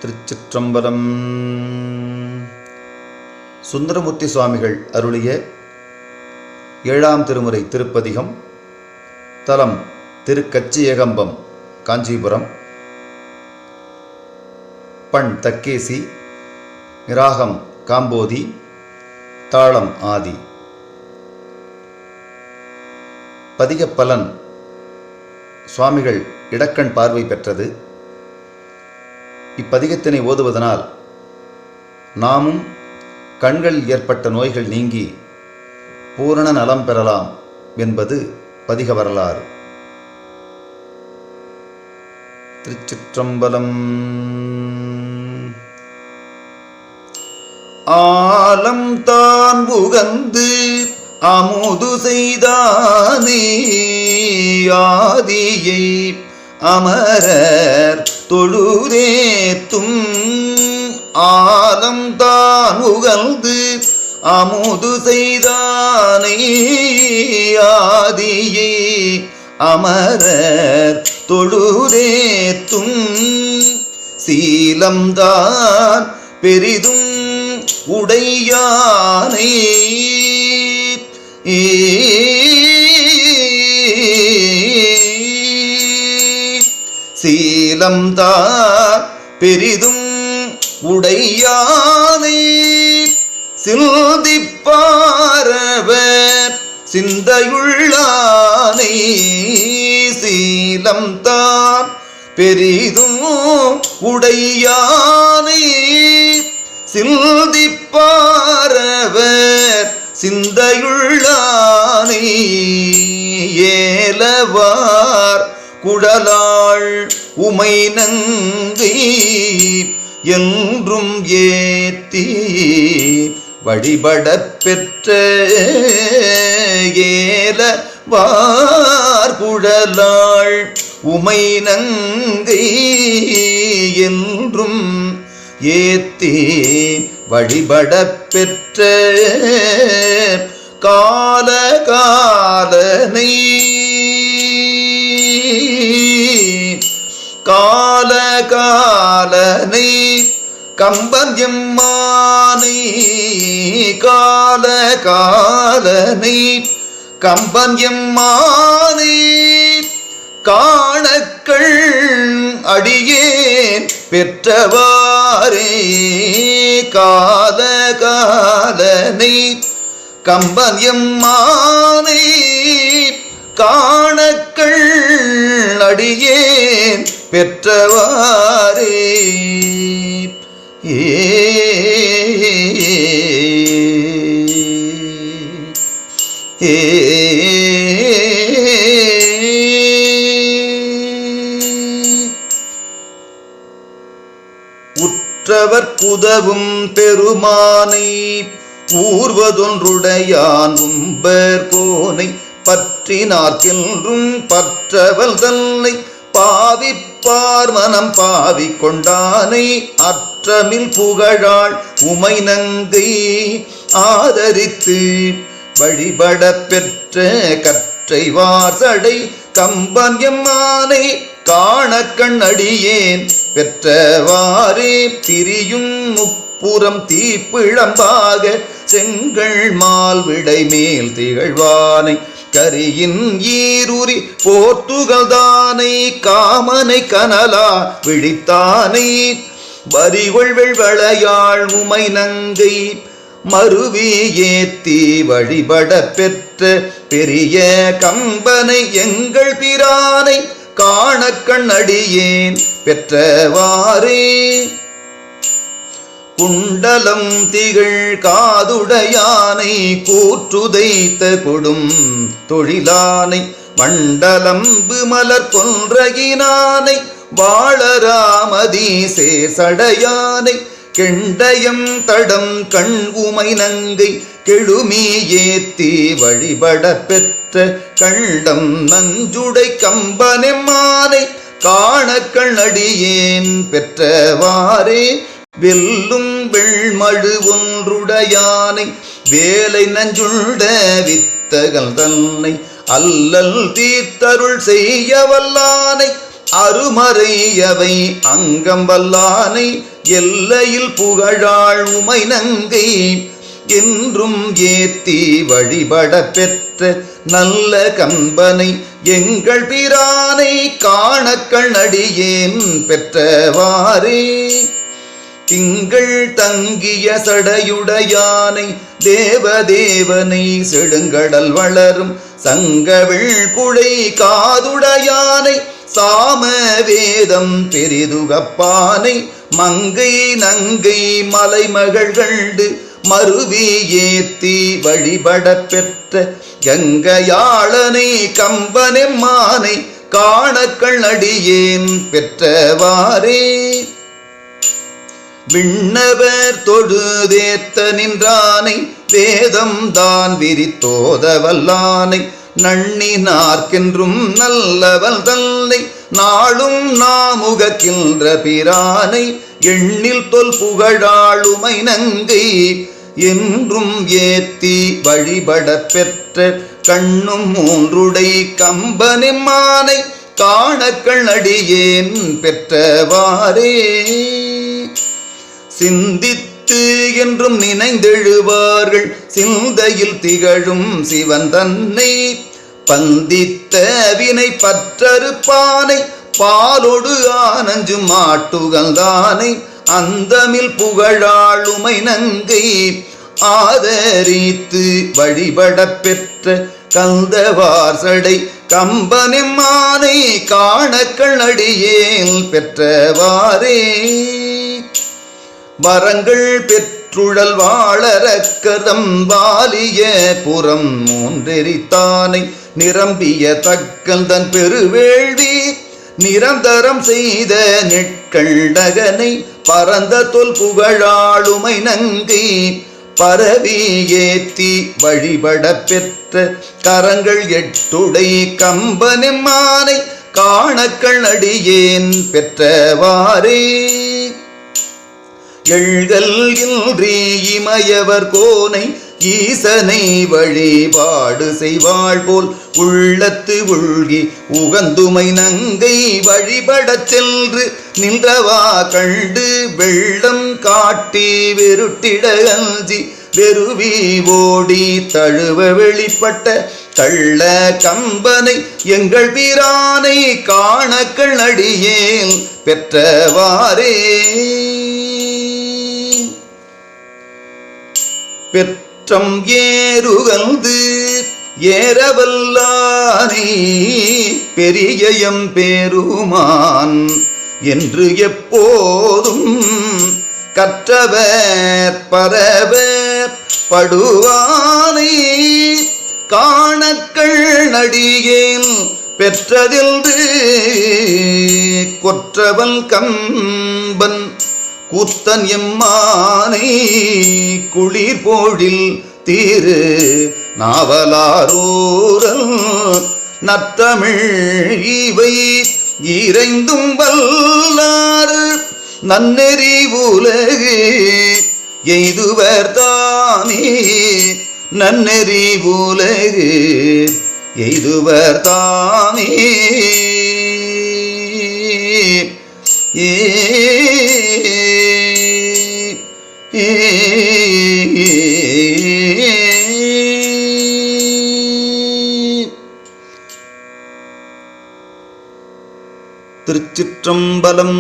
திருச்சிற்றம்பலம். சுந்தரமூர்த்தி சுவாமிகள் அருளிய 7ஆம் திருமுறை திருப்பதிகம். தலம் திருக்கச்சியகம்பம், காஞ்சிபுரம். பண் தக்கேசி, ராகம் காம்போதி, தாளம் ஆதி. பதிகப்பலன் சுவாமிகள் இடக்கண் பார்வை பெற்றது. இப்பதிகத்தினை ஓதுவதனால் நாமும் கண்களில் ஏற்பட்ட நோய்கள் நீங்கி பூரண நலம் பெறலாம் என்பது பதிக வரலாறு. திருச்சிற்றம்பலம். ஆலம் தான் புகந்து அமுது செய்தானே, ஆதியை அமரர் தொழுதேத்தும். ஆலம் தான் உகழ்ந்து அமுது செய்தானை, ஆதியை அமரர் தொழுதேத்தும். சீலம்தான் பெரிதும் உடையானை, சீலம்தான் பெரிதும் உடையானை. சிந்திப்பாரவர் சிந்தையுள்ளானை, சீலம்தான் பெரிதும் உடையானை. சிந்திப்பாரவர் சிந்தையுள்ளானை. ஏலவார் குழலாள் உமை நங்கை என்றும் ஏத்தி வழிபடப் பெற்ற. ஏலவார் குழலாள் உமை நங்கை என்றும் ஏத்தி வழிபடப் பெற்ற. கால காலனை, கால காலனை கம்பன் எம்மானை, கால காலனை கம்பன் எம்மானை. காணக்கள் அடியேன் பெற்றவாரே, கால காலனை கம்பன் எம்மானை. காணக்கள் அடியேன் பெற்றவாரே. உற்றவர் குதவும் பெருமானை, ஊர்வதொன்றுடையான் உம்பர் கோனை. பற்றினார்க்கென்றும் பற்றவல் தன்னை, பாவிப்பார் மனம் பாவி கொண்டானை. அற்றமில் புகழாள் உமை நங்கை ஆதரித்து வழிபட பெற்ற. கற்றை வாசடை கம்பன் எம்மானை, காணக்கண் அடியேன் பெற்றவாறே. திரியும் முப்புறம் தீப்பிழம்பாக செங்கல் மால் விடை மேல் திகழ்வானை. கரியின் ஈருரி போர்த்துகள்தானை, காமனை கனலா விழித்தானை. வரிகொள்வெள் வளையாள் உமை நங்கை மருவி ஏத்தி வழிபட பெற்ற. பெரிய கம்பனை எங்கள் பிரானை, காணக்கண் அடியேன் பெற்றவாறே. குண்டலம் திகழ் காதுடையானை, கூற்றுதைத்த கொடும் தொழிலானை. மண்டலம்பு மலர் கொன்றகினானை, வாழராமதி சேசடையானை. கெண்டயம் தடம் கண் உமை நங்கை கெழுமி ஏத்தி வழிபட பெற்ற. கண்டம் நஞ்சுடை கம்பனெம்மானை, காணக்கண் அடியேன் பெற்றவாறே. வெல்லும் வெள்மழு ஒன்றுடையானை, வேலை நஞ்சுண்ட வித்தகல் தன்னை. அல்லல் தீர்த்தருள் செய்ய வல்லானை, அருமறையவை அங்கம் வல்லானை. எல்லையில் புகழாள் உமை நங்கை என்றும் ஏத்தி வழிபட பெற்ற நல்ல கம்பனை எங்கள் பிரானை காணக்கள் அடியேன் பெற்றவாறே. திங்கள் தங்கிய சடையுடையானை தேவதேவனை செடுங்கடல் வளரும் சங்கவிழ் குழை காதுடையானை சாம வேதம் பெரிதுகப்பானை மங்கை நங்கை மலைமகள்கண்டு மருவி ஏத்தி வழிபட பெற்ற கங்கையாளனை கம்பனெம்மானை காணக்கள் அடியேன் பெற்றவாறே. விண்ணவர் தொழுதேத்த நின்றானை வேதம் தான் விரித்தோத வல்லானை நண்ணினார்க்கென்றும் நல்லவள் தன்னை நாளும் நாமுகக்கின்ற பிரானை எண்ணில் தொல் புகழாளுமை நங்கை என்றும் ஏத்தி வழிபட பெற்ற கண்ணும் மூன்றுடை கம்பனெம்மானை காணக்கள் அடியேன் பெற்றவாறே. சிந்தித்து என்றும் நினைந்தெழுவார்கள் சிந்தையில் திகழும் சிவன் தன்னை பந்தித்த வினை பற்றறுப்பானை பாலொடு ஆனஞ்சு மாட்டுகந்தானை அந்தமில் புகழாளுமை நங்கை ஆதரித்து வழிபட பெற்ற கந்தவார்சடை கம்பனெம்மானை காணக்கள் அடியேன் பெற்றவாறே. வரங்கள் பெற்றுழல் வாழறக்கதம் வாலிய புறம் மூன்றெரித்தானை நிரம்பிய தக்கல் தன் பெருவேள்வி நிரந்தரம் செய்த நெட்கண்டகனை பரந்த தொல் புகழாளுமை நங்கை பரவி ஏத்தி வழிபட பெற்ற கரங்கள் எட்டுடை கம்பனெம்மானை காணக்கள் அடியேன் பெற்றவாறே. எழ்கள் இன்றி இமயவர் கோனை ஈசனை வழிபாடு செய்வாள் போல் உள்ளத்து உள்கி உகந்துமை நங்கை வழிபடச் சென்று நின்றவா கண்டு வெள்ளம் காட்டி வெருட்டிட அஞ்சி வெறுவி ஓடி தழுவ வெளிப்பட்ட கள்ள கம்பனை எங்கள் பிரானை காணக்கள் அடியேன் பெற்றவாறே. பெற்றம் ஏறுகந்து ஏறவல்லானை பெரியயம் பெருமான் என்று எப்போதும் கற்றவர் பரவர் படுவானை காணக்கள் அடியேன் பெற்றதென்று கொற்றவன் கம்பன் கூத்தன் எம்மானை குளிர் போழில் தீரு நாவலாரூரல் நற்றமிழ் இவை இறைந்தும் வல்லார் நன்னெறி உலகு எய்துவர் தானே நன்னெறி உலகு எய்துவர் தானே. திருச்சிற்றம்பலம்.